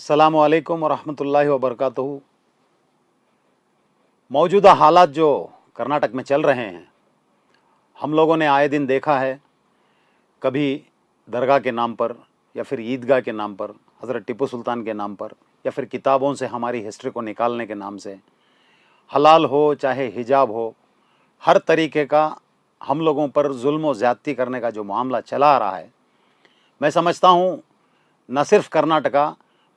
अस्सलामु अलैकुम वरहमतुल्लाहि वबरकातुहू। मौजूदा हालात जो कर्नाटक में चल रहे हैं, हम लोगों ने आए दिन देखा है। कभी दरगाह के नाम पर या फिर ईदगाह के नाम पर, हज़रत टिप्पू सुल्तान के नाम पर, या फिर किताबों से हमारी हिस्ट्री को निकालने के नाम से, हलाल हो चाहे हिजाब हो, हर तरीके का हम लोगों पर जुल्म और ज़्यादती करने का जो मामला चला आ रहा है, मैं समझता हूँ न सिर्फ कर्नाटका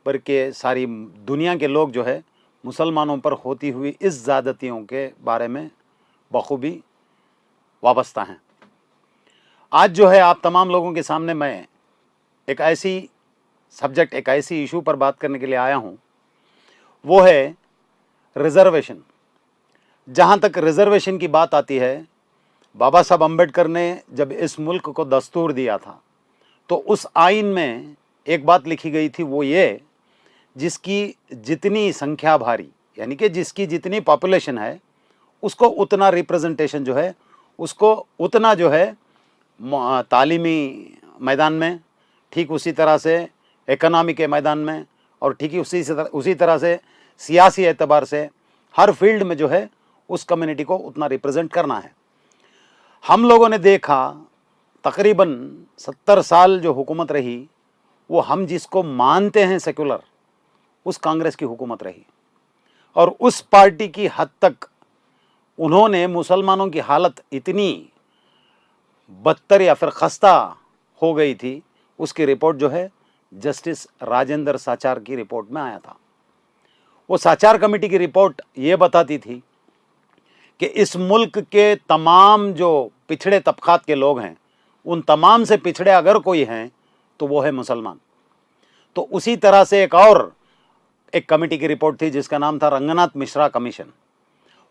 बल्कि सारी दुनिया के लोग जो है मुसलमानों पर होती हुई इस ज़्यादतियों के बारे में बखूबी वाबस्ता हैं। आज जो है आप तमाम लोगों के सामने मैं एक ऐसी सब्जेक्ट, एक ऐसी इशू पर बात करने के लिए आया हूँ, वो है रिज़र्वेशन। जहाँ तक रिज़र्वेशन की बात आती है, बाबा साहब अम्बेडकर ने जब इस मुल्क को दस्तूर दिया था तो उस आइन में एक बात लिखी गई थी, वो ये, जिसकी जितनी संख्या भारी, यानी कि जिसकी जितनी पॉपुलेशन है उसको उतना रिप्रेजेंटेशन जो है, उसको उतना जो है तालीमी मैदान में, ठीक उसी तरह से इकनॉमी के मैदान में, और ठीक ही उसी तरह से सियासी एतबार से हर फील्ड में जो है उस कम्युनिटी को उतना रिप्रेजेंट करना है। हम लोगों ने देखा तकरीबन 70 साल जो हुकूमत रही, वो हम जिसको मानते हैं सेकुलर, उस कांग्रेस की हुकूमत रही, और उस पार्टी की हद तक उन्होंने मुसलमानों की हालत इतनी बदतर या फिर खस्ता हो गई थी, उसकी रिपोर्ट जो है जस्टिस राजेंद्र साचार की रिपोर्ट में आया था। वो साचार कमेटी की रिपोर्ट ये बताती थी कि इस मुल्क के तमाम जो पिछड़े तबकात के लोग हैं, उन तमाम से पिछड़े अगर कोई हैं तो वो है मुसलमान। तो उसी तरह से एक कमेटी की रिपोर्ट थी जिसका नाम था रंगनाथ मिश्रा कमीशन।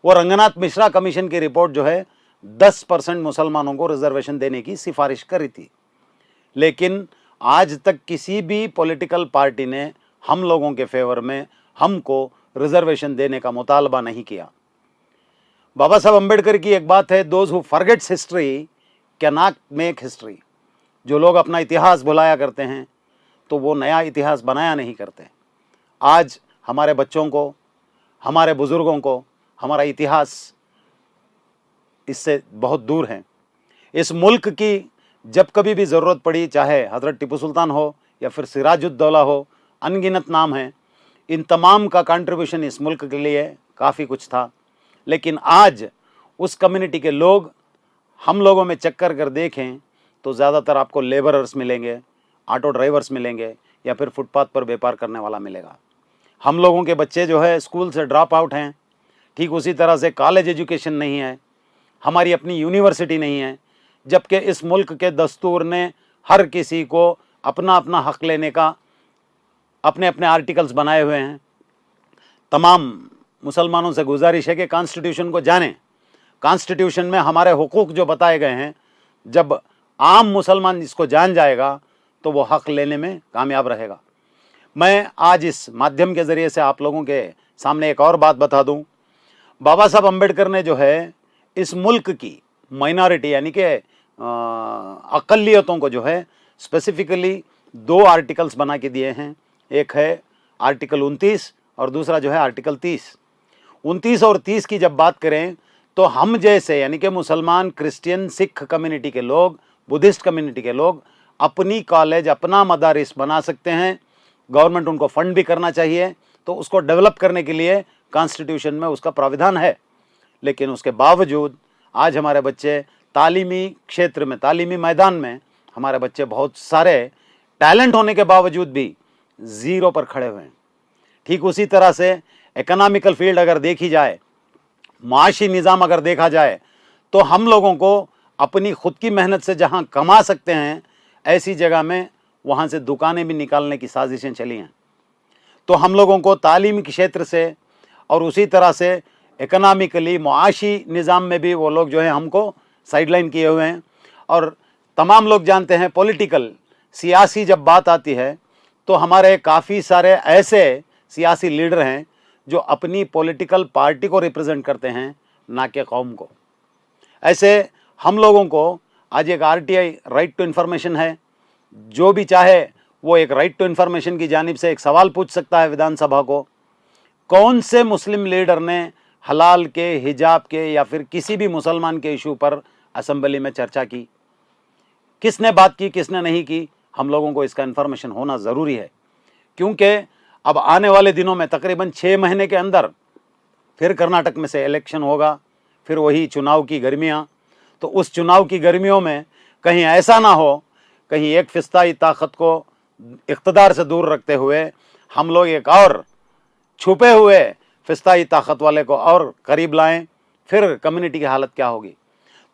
वो रंगनाथ मिश्रा कमीशन की रिपोर्ट जो है 10% मुसलमानों को रिजर्वेशन देने की सिफारिश करी थी, लेकिन आज तक किसी भी पॉलिटिकल पार्टी ने हम लोगों के फेवर में हमको रिजर्वेशन देने का मुतालबा नहीं किया। बाबा साहब अम्बेडकर की एक बात है, those who forgets history can not make history. जो लोग अपना इतिहास भुलाया करते हैं तो वो नया इतिहास बनाया नहीं करते। आज हमारे बच्चों को, हमारे बुज़ुर्गों को हमारा इतिहास इससे बहुत दूर है। इस मुल्क की जब कभी भी ज़रूरत पड़ी, चाहे हज़रत टिप्पू सुल्तान हो या फिर सिराजुद्दौला हो, अनगिनत नाम हैं, इन तमाम का कंट्रीब्यूशन इस मुल्क के लिए काफ़ी कुछ था। लेकिन आज उस कम्युनिटी के लोग, हम लोगों में चेक कर देखें तो ज़्यादातर आपको लेबरर्स मिलेंगे, ऑटो ड्राइवर्स मिलेंगे, या फिर फुटपाथ पर व्यापार करने वाला मिलेगा। हम लोगों के बच्चे जो है स्कूल से ड्रॉप आउट हैं, ठीक उसी तरह से कॉलेज एजुकेशन नहीं है, हमारी अपनी यूनिवर्सिटी नहीं है, जबकि इस मुल्क के दस्तूर ने हर किसी को अपना अपना हक लेने का अपने अपने आर्टिकल्स बनाए हुए हैं। तमाम मुसलमानों से गुजारिश है कि कॉन्स्टिट्यूशन को जानें। कॉन्स्टिट्यूशन में हमारे हुकूक जो बताए गए हैं, जब आम मुसलमान इसको जान जाएगा तो वो हक लेने में कामयाब रहेगा। मैं आज इस माध्यम के ज़रिए से आप लोगों के सामने एक और बात बता दूं। बाबा साहब अम्बेडकर ने जो है इस मुल्क की माइनॉरिटी, यानी कि अक़लियतों को जो है स्पेसिफिकली 2 आर्टिकल्स बना के दिए हैं। एक है आर्टिकल 29 और दूसरा जो है आर्टिकल 30। 29 और 30 की जब बात करें तो हम जैसे, यानी कि मुसलमान, क्रिश्चियन, सिख कम्युनिटी के लोग, बुद्धिस्ट कम्युनिटी के लोग अपनी कॉलेज, अपना मदारिस बना सकते हैं। गवर्नमेंट उनको फंड भी करना चाहिए, तो उसको डेवलप करने के लिए कॉन्स्टिट्यूशन में उसका प्राविधान है। लेकिन उसके बावजूद आज हमारे बच्चे तालीमी क्षेत्र में, तालीमी मैदान में हमारे बच्चे बहुत सारे टैलेंट होने के बावजूद भी ज़ीरो पर खड़े हुए हैं। ठीक उसी तरह से इकोनॉमिकल फील्ड अगर देखी जाए, माशी निज़ाम अगर देखा जाए, तो हम लोगों को अपनी खुद की मेहनत से जहां कमा सकते हैं, ऐसी जगह में वहां से दुकानें भी निकालने की साजिशें चली हैं। तो हम लोगों को तालीमी क्षेत्र से और उसी तरह से इकोनॉमिकली, मुआशी निज़ाम में भी वो लोग जो है हमको साइडलाइन किए हुए हैं। और तमाम लोग जानते हैं, पॉलिटिकल, सियासी जब बात आती है तो हमारे काफ़ी सारे ऐसे सियासी लीडर हैं जो अपनी पॉलिटिकल पार्टी को रिप्रेजेंट करते हैं, ना कि कौम को। ऐसे हम लोगों को आज एक RTI, राइट टू इन्फॉर्मेशन है, जो भी चाहे वो एक राइट टू इन्फॉर्मेशन की जानिब से एक सवाल पूछ सकता है विधानसभा को, कौन से मुस्लिम लीडर ने हलाल के, हिजाब के या फिर किसी भी मुसलमान के इशू पर असेंबली में चर्चा की, किसने बात की, किसने नहीं की। हम लोगों को इसका इन्फॉर्मेशन होना ज़रूरी है, क्योंकि अब आने वाले दिनों में तकरीबन 6 महीने के अंदर फिर कर्नाटक में से इलेक्शन होगा, फिर वही चुनाव की गर्मियाँ। तो उस चुनाव की गर्मियों में कहीं ऐसा ना हो, कहीं एक फिस्ताई ताकत को इक़्तिदार से दूर रखते हुए हम लोग एक और छुपे हुए फिस्ताई ताकत वाले को और करीब लाएं, फिर कम्युनिटी की हालत क्या होगी।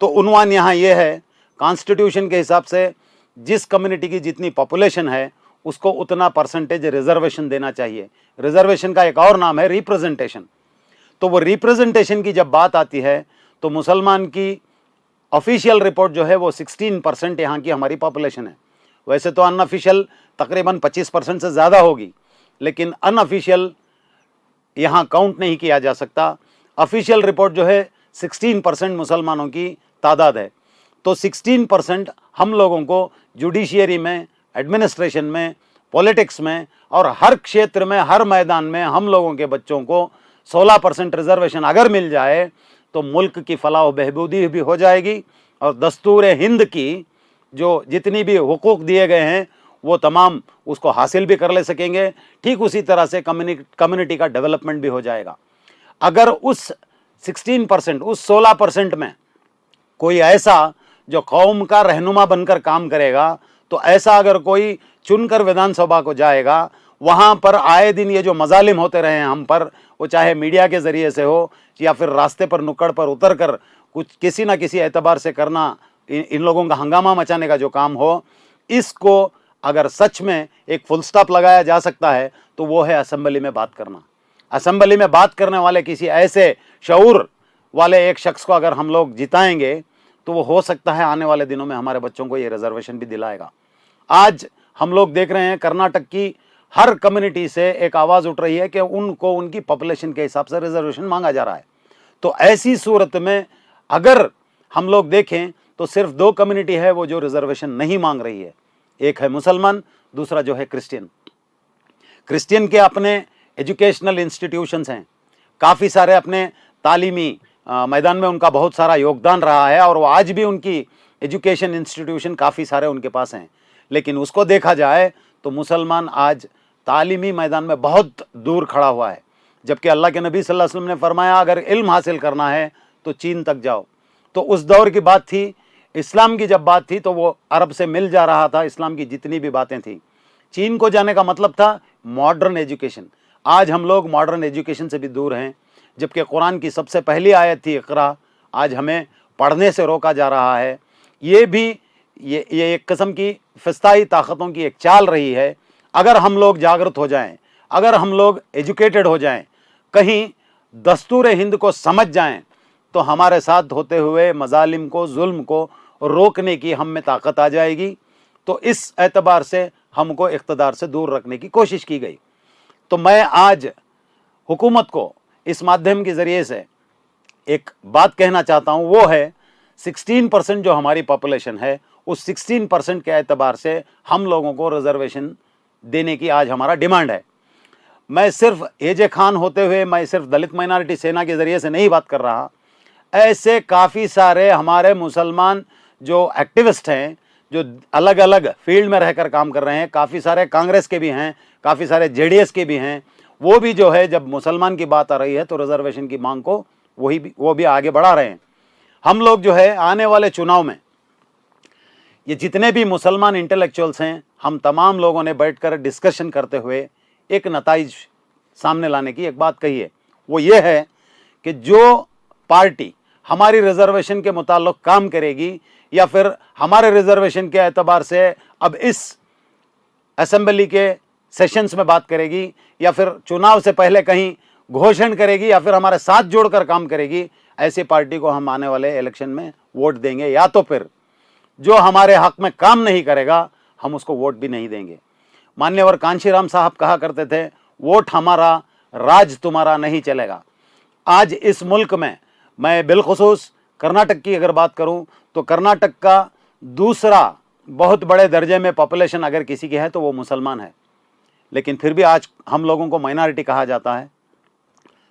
तो उन्वान यहाँ ये है, कॉन्स्टिट्यूशन के हिसाब से जिस कम्युनिटी की जितनी पॉपुलेशन है उसको उतना परसेंटेज रिजर्वेशन देना चाहिए। रिजर्वेशन का एक और नाम है रिप्रेजेंटेशन। तो वो रिप्रेजेंटेशन की जब बात आती है तो मुसलमान की ऑफिशियल रिपोर्ट जो है वो 16% यहाँ की हमारी पॉपुलेशन है। वैसे तो अनऑफिशियल तकरीबन 25% से ज़्यादा होगी, लेकिन अनऑफिशियल यहाँ काउंट नहीं किया जा सकता। ऑफिशियल रिपोर्ट जो है 16% मुसलमानों की तादाद है। तो 16% हम लोगों को जुडिशियरी में, एडमिनिस्ट्रेशन में, पॉलिटिक्स में और हर क्षेत्र में, हर मैदान में हम लोगों के बच्चों को 16% रिजर्वेशन अगर मिल जाए तो मुल्क की फलाह बहबूदी भी हो जाएगी और दस्तूर हिंद की जो जितनी भी हुकूक दिए गए हैं वो तमाम उसको हासिल भी कर ले सकेंगे। ठीक उसी तरह से कम्युनिटी का डेवलपमेंट भी हो जाएगा। अगर उस 16%, उस 16% में कोई ऐसा जो कौम का रहनुमा बनकर काम करेगा, तो ऐसा अगर कोई चुनकर विधानसभा को जाएगा, वहाँ पर आए दिन ये जो मजालिम होते रहे हैं हम पर, वो चाहे मीडिया के ज़रिए से हो या फिर रास्ते पर नुक्कड़ पर उतर कर कुछ किसी ना किसी एतबार से करना, इन लोगों का हंगामा मचाने का जो काम हो, इसको अगर सच में एक फुल स्टॉप लगाया जा सकता है तो वो है असेंबली में बात करना। असेंबली में बात करने वाले किसी ऐसे शऊर वाले एक शख्स को अगर हम लोग जिताएंगे तो वो हो सकता है आने वाले दिनों में हमारे बच्चों को ये रिजर्वेशन भी दिलाएगा। आज हम लोग देख रहे हैं कर्नाटक की हर कम्युनिटी से एक आवाज़ उठ रही है कि उनको उनकी पॉपुलेशन के हिसाब से रिजर्वेशन मांगा जा रहा है। तो ऐसी सूरत में अगर हम लोग देखें तो सिर्फ 2 कम्युनिटी है वो जो रिजर्वेशन नहीं मांग रही है, एक है मुसलमान, दूसरा जो है क्रिश्चियन। क्रिश्चियन के अपने एजुकेशनल इंस्टीट्यूशंस हैं, काफ़ी सारे अपने तालीमी मैदान में उनका बहुत सारा योगदान रहा है और वो आज भी उनकी एजुकेशन इंस्टीट्यूशन काफ़ी सारे उनके पास हैं। लेकिन उसको देखा जाए तो मुसलमान आज तालीमी मैदान में बहुत दूर खड़ा हुआ है, जबकि अल्लाह के नबी सल्लल्लाहु अलैहि वसल्लम ने फरमाया अगर इल्म हासिल करना है तो चीन तक जाओ। तो उस दौर की बात थी, इस्लाम की जब बात थी तो वो अरब से मिल जा रहा था, इस्लाम की जितनी भी बातें थी। चीन को जाने का मतलब था मॉडर्न एजुकेशन। आज हम लोग मॉडर्न एजुकेशन से भी दूर हैं, जबकि कुरान की सबसे पहली आयत थी इक़रा, आज हमें पढ़ने से रोका जा रहा है। ये भी ये एक किस्म की फिस्ताई ताकतों की एक चाल रही है। अगर हम लोग जागृत हो जाएं, अगर हम लोग एजुकेटेड हो जाएं, कहीं दस्तूर हिंद को समझ जाएं, तो हमारे साथ होते हुए मजालिम को, जुल्म को रोकने की हम में ताकत आ जाएगी। तो इस एतबार से हमको इक़्तिदार से दूर रखने की कोशिश की गई। तो मैं आज हुकूमत को इस माध्यम के ज़रिए से एक बात कहना चाहता हूँ, वो है 16% जो हमारी पॉपुलेशन है, उस 16% के एतबार से हम लोगों को रिजर्वेशन देने की आज हमारा डिमांड है। मैं सिर्फ एजे खान होते हुए, मैं सिर्फ दलित माइनॉरिटी सेना के ज़रिए से नहीं बात कर रहा। ऐसे काफ़ी सारे हमारे मुसलमान जो एक्टिविस्ट हैं, जो अलग अलग फील्ड में रहकर काम कर रहे हैं, काफ़ी सारे कांग्रेस के भी हैं, काफ़ी सारे जेडीएस के भी हैं, वो भी जो है जब मुसलमान की बात आ रही है तो रिजर्वेशन की मांग को वो भी आगे बढ़ा रहे हैं। हम लोग जो है आने वाले चुनाव में ये जितने भी मुसलमान इंटेलेक्चुअल्स हैं, हम तमाम लोगों ने बैठकर डिस्कशन करते हुए एक नताइज सामने लाने की एक बात कही है। वो ये है कि जो पार्टी हमारी रिजर्वेशन के मुताल्लिक़ काम करेगी या फिर हमारे रिजर्वेशन के एतबार से अब इस असेंबली के सेशंस में बात करेगी या फिर चुनाव से पहले कहीं घोषणा करेगी या फिर हमारे साथ जोड़कर काम करेगी, ऐसी पार्टी को हम आने वाले इलेक्शन में वोट देंगे। या तो फिर जो हमारे हक में काम नहीं करेगा हम उसको वोट भी नहीं देंगे। मान्यवर कांशीराम साहब कहा करते थे, वोट हमारा, राज तुम्हारा नहीं चलेगा। आज इस मुल्क में मैं बिलखुसूस कर्नाटक की अगर बात करूं तो कर्नाटक का दूसरा बहुत बड़े दर्जे में पॉपुलेशन अगर किसी की है तो वो मुसलमान है, लेकिन फिर भी आज हम लोगों को माइनॉरिटी कहा जाता है।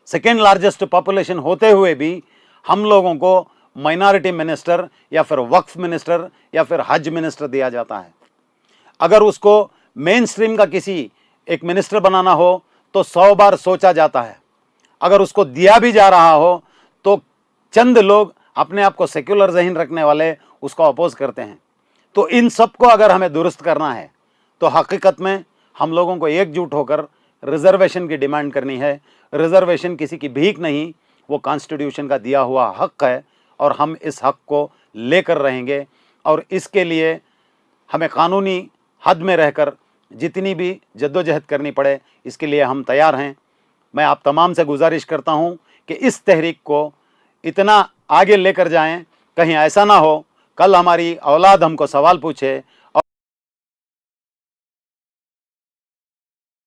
सेकेंड लार्जेस्ट पॉपुलेशन होते हुए भी हम लोगों को माइनॉरिटी मिनिस्टर या फिर वक्फ मिनिस्टर या फिर हज मिनिस्टर दिया जाता है। अगर उसको मेन स्ट्रीम का किसी एक मिनिस्टर बनाना हो तो 100 बार सोचा जाता है। अगर उसको दिया भी जा रहा हो तो चंद लोग अपने आप को सेक्युलर ज़हन रखने वाले उसको अपोज करते हैं। तो इन सब को अगर हमें दुरुस्त करना है तो हकीकत में हम लोगों को एकजुट होकर रिजर्वेशन की डिमांड करनी है। रिजर्वेशन किसी की भीख नहीं, वो कॉन्स्टिट्यूशन का दिया हुआ हक है और हम इस हक को लेकर रहेंगे। और इसके लिए हमें कानूनी हद में रहकर जितनी भी जद्दोजहद करनी पड़े, इसके लिए हम तैयार हैं। मैं आप तमाम से गुजारिश करता हूं कि इस तहरीक को इतना आगे लेकर जाएं, कहीं ऐसा ना हो कल हमारी औलाद हमको सवाल पूछे